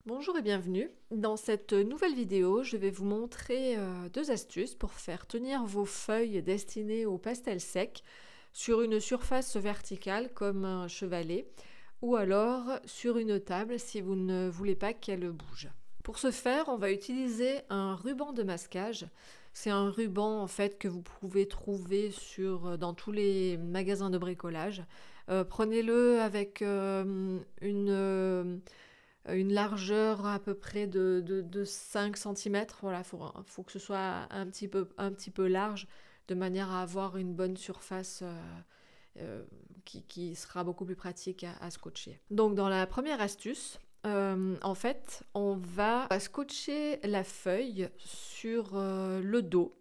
Bonjour et bienvenue. Dans cette nouvelle vidéo, je vais vous montrer deux astuces pour faire tenir vos feuilles destinées au pastel sec sur une surface verticale comme un chevalet ou alors sur une table si vous ne voulez pas qu'elle bouge. Pour ce faire, on va utiliser un ruban de masquage. C'est un ruban en fait que vous pouvez trouver dans tous les magasins de bricolage. Prenez-le avec une largeur à peu près de 5 cm. Voilà, faut que ce soit un petit peu large, de manière à avoir une bonne surface qui sera beaucoup plus pratique à scotcher. Donc dans la première astuce, en fait, on va scotcher la feuille sur le dos,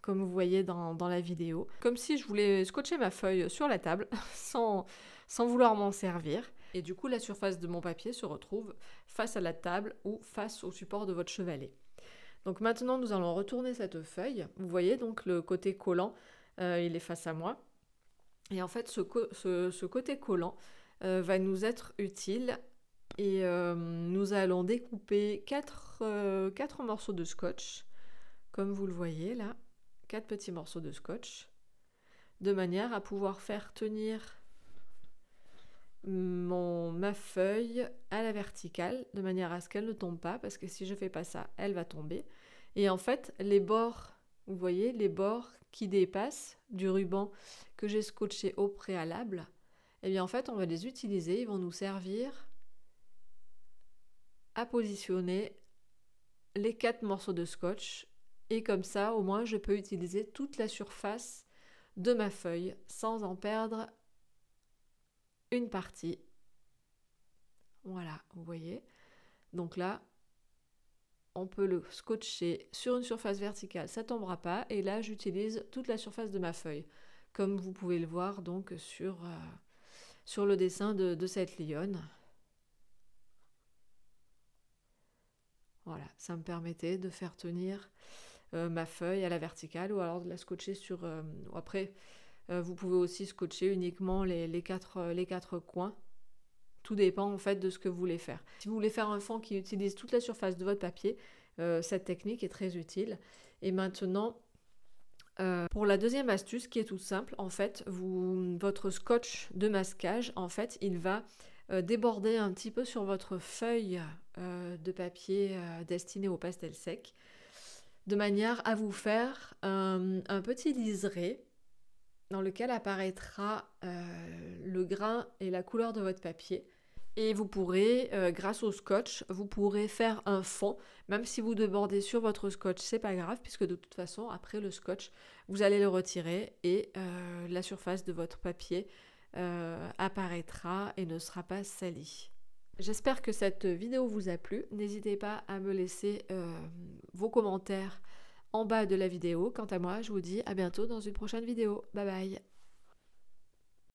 comme vous voyez dans la vidéo. Comme si je voulais scotcher ma feuille sur la table, sans vouloir m'en servir. Et du coup, la surface de mon papier se retrouve face à la table ou face au support de votre chevalet. Donc maintenant, nous allons retourner cette feuille. Vous voyez donc le côté collant, il est face à moi. Et en fait, ce côté collant va nous être utile. Et nous allons découper 4 morceaux de scotch, comme vous le voyez là. 4 petits morceaux de scotch, de manière à pouvoir faire tenir ma feuille à la verticale, de manière à ce qu'elle ne tombe pas, parce que si je fais pas ça, elle va tomber. Et en fait, les bords, vous voyez, les bords qui dépassent du ruban que j'ai scotché au préalable, eh bien en fait, on va les utiliser, ils vont nous servir à positionner les 4 morceaux de scotch. Et comme ça, au moins, je peux utiliser toute la surface de ma feuille sans en perdre une partie. Voilà, vous voyez. Donc là, on peut le scotcher sur une surface verticale, ça ne tombera pas. Et là, j'utilise toute la surface de ma feuille, comme vous pouvez le voir donc sur le dessin de cette lionne. Voilà, ça me permettait de faire tenir ma feuille à la verticale ou alors de la scotcher sur... après, vous pouvez aussi scotcher uniquement les quatre coins. Tout dépend en fait de ce que vous voulez faire. Si vous voulez faire un fond qui utilise toute la surface de votre papier, cette technique est très utile. Et maintenant, pour la deuxième astuce qui est toute simple, en fait, votre scotch de masquage, en fait, il va déborder un petit peu sur votre feuille de papier destinée au pastel sec, de manière à vous faire un petit liseré dans lequel apparaîtra le grain et la couleur de votre papier. Et vous pourrez, grâce au scotch, vous pourrez faire un fond. Même si vous débordez sur votre scotch, c'est pas grave, puisque de toute façon, après le scotch, vous allez le retirer et la surface de votre papier apparaîtra et ne sera pas salie. J'espère que cette vidéo vous a plu. N'hésitez pas à me laisser vos commentaires en bas de la vidéo. Quant à moi, je vous dis à bientôt dans une prochaine vidéo. Bye bye!